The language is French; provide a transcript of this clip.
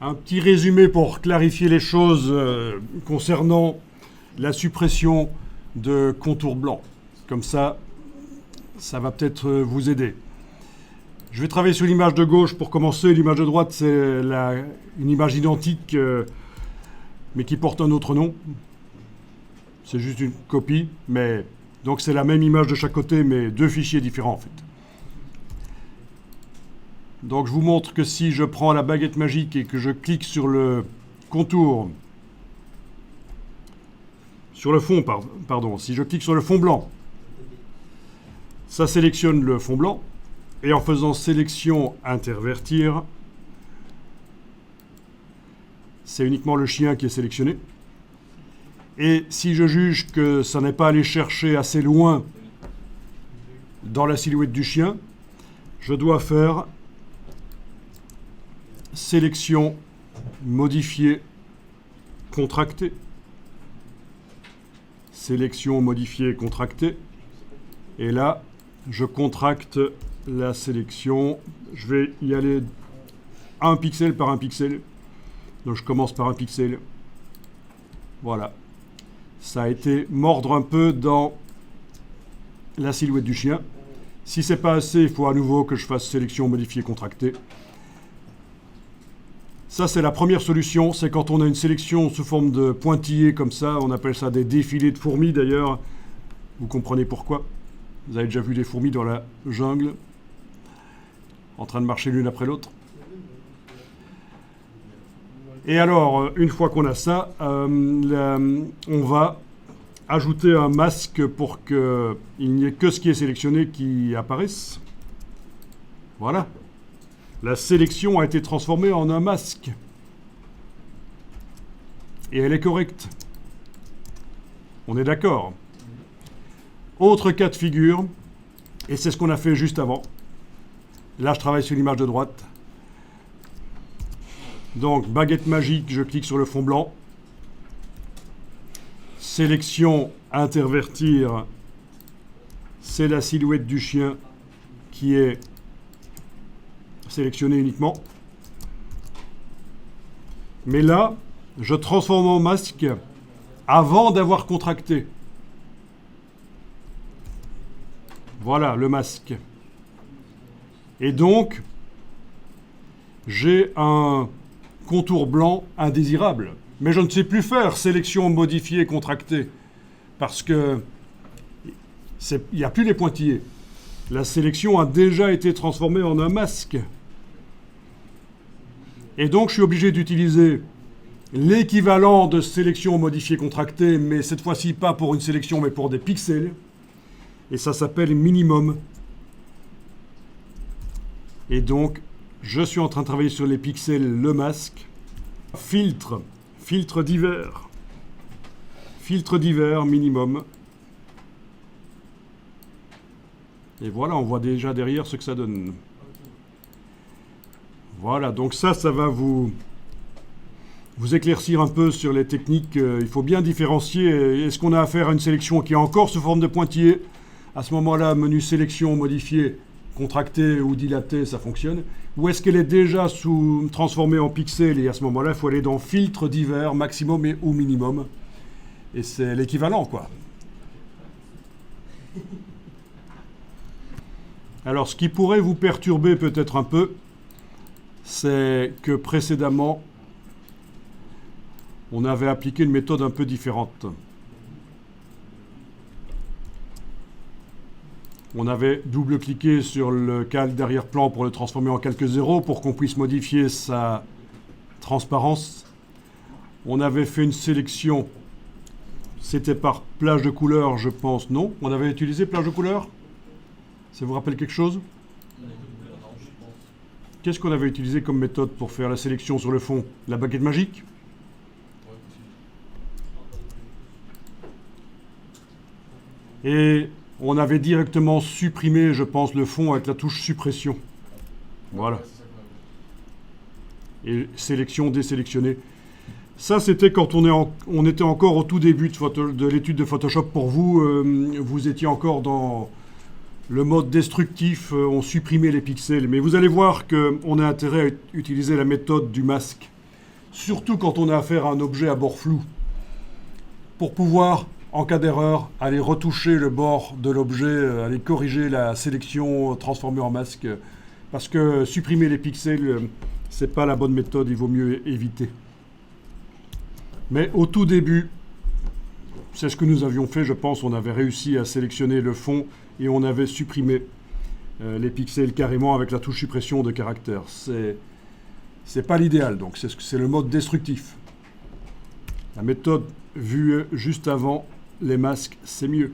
Un petit résumé pour clarifier les choses concernant la suppression de contours blancs. Comme ça va peut-être vous aider. Je vais travailler sur l'image de gauche pour commencer. L'image de droite, c'est une image identique, mais qui porte un autre nom. C'est juste une copie, mais donc c'est la même image de chaque côté, mais deux fichiers différents en fait. Donc je vous montre que si je prends la baguette magique et que je clique sur le contour, sur le fond, pardon, si je clique sur le fond blanc, ça sélectionne le fond blanc, et en faisant sélection intervertir, c'est uniquement le chien qui est sélectionné. Et si je juge que ça n'est pas allé chercher assez loin dans la silhouette du chien, je dois faire sélection, modifier, contracter. Sélection, modifier, contracter. Et là, je contracte la sélection. Je vais y aller un pixel par un pixel. Donc je commence par un pixel. Voilà. Ça a été mordre un peu dans la silhouette du chien. Si c'est pas assez, il faut à nouveau que je fasse sélection, modifier, contracter. Ça, c'est la première solution. C'est quand on a une sélection sous forme de pointillés comme ça. On appelle ça des défilés de fourmis d'ailleurs. Vous comprenez pourquoi. Vous avez déjà vu des fourmis dans la jungle, en train de marcher l'une après l'autre. Et alors, une fois qu'on a ça, on va ajouter un masque pour qu'il n'y ait que ce qui est sélectionné qui apparaisse. Voilà. La sélection a été transformée en un masque. Et elle est correcte. On est d'accord. Autre cas de figure, et c'est ce qu'on a fait juste avant. Là, je travaille sur l'image de droite. Donc, baguette magique, je clique sur le fond blanc. Sélection, intervertir. C'est la silhouette du chien qui est sélectionnée uniquement. Mais là, je transforme en masque avant d'avoir contracté. Voilà le masque. Et donc, j'ai un contour blanc indésirable. Mais je ne sais plus faire sélection, modifier, contracter. Parce que il n'y a plus les pointillés. La sélection a déjà été transformée en un masque. Et donc, je suis obligé d'utiliser l'équivalent de sélection, modifier, contracter, mais cette fois-ci pas pour une sélection, mais pour des pixels. Et ça s'appelle minimum. Et donc, je suis en train de travailler sur les pixels, le masque. Filtre, filtre divers. Filtre divers, minimum. Et voilà, on voit déjà derrière ce que ça donne. Voilà, donc ça va vous éclaircir un peu sur les techniques. Il faut bien différencier. Est-ce qu'on a affaire à une sélection qui est encore sous forme de pointillés? À ce moment-là, menu sélection, modifier, contracter ou dilater, ça fonctionne. Ou est-ce qu'elle est déjà transformée en pixels? Et à ce moment-là, il faut aller dans filtre divers, maximum ou minimum. Et c'est l'équivalent, quoi. Alors, ce qui pourrait vous perturber peut-être un peu, c'est que précédemment, on avait appliqué une méthode un peu différente. On avait double-cliqué sur le calque d'arrière-plan pour le transformer en calque 0 pour qu'on puisse modifier sa transparence. On avait fait une sélection, c'était par plage de couleur, je pense, non? On avait utilisé plage de couleur? Ça vous rappelle quelque chose? Qu'est-ce qu'on avait utilisé comme méthode pour faire la sélection sur le fond? La baguette magique? Et on avait directement supprimé, je pense, le fond avec la touche suppression. Voilà. Et sélection, désélectionner. Ça, c'était quand on était encore au tout début de l'étude de Photoshop pour vous. Vous étiez encore dans le mode destructif, on supprimait les pixels. Mais vous allez voir qu'on a intérêt à utiliser la méthode du masque. surtout quand on a affaire à un objet à bord flou, pour pouvoir, en cas d'erreur, aller retoucher le bord de l'objet, aller corriger la sélection, transformer en masque, parce que supprimer les pixels, c'est pas la bonne méthode, il vaut mieux éviter. Mais au tout début, c'est ce que nous avions fait, je pense, on avait réussi à sélectionner le fond et on avait supprimé les pixels carrément avec la touche suppression de caractère. C'est pas l'idéal, donc c'est le mode destructif. La méthode vue juste avant les masques, c'est mieux.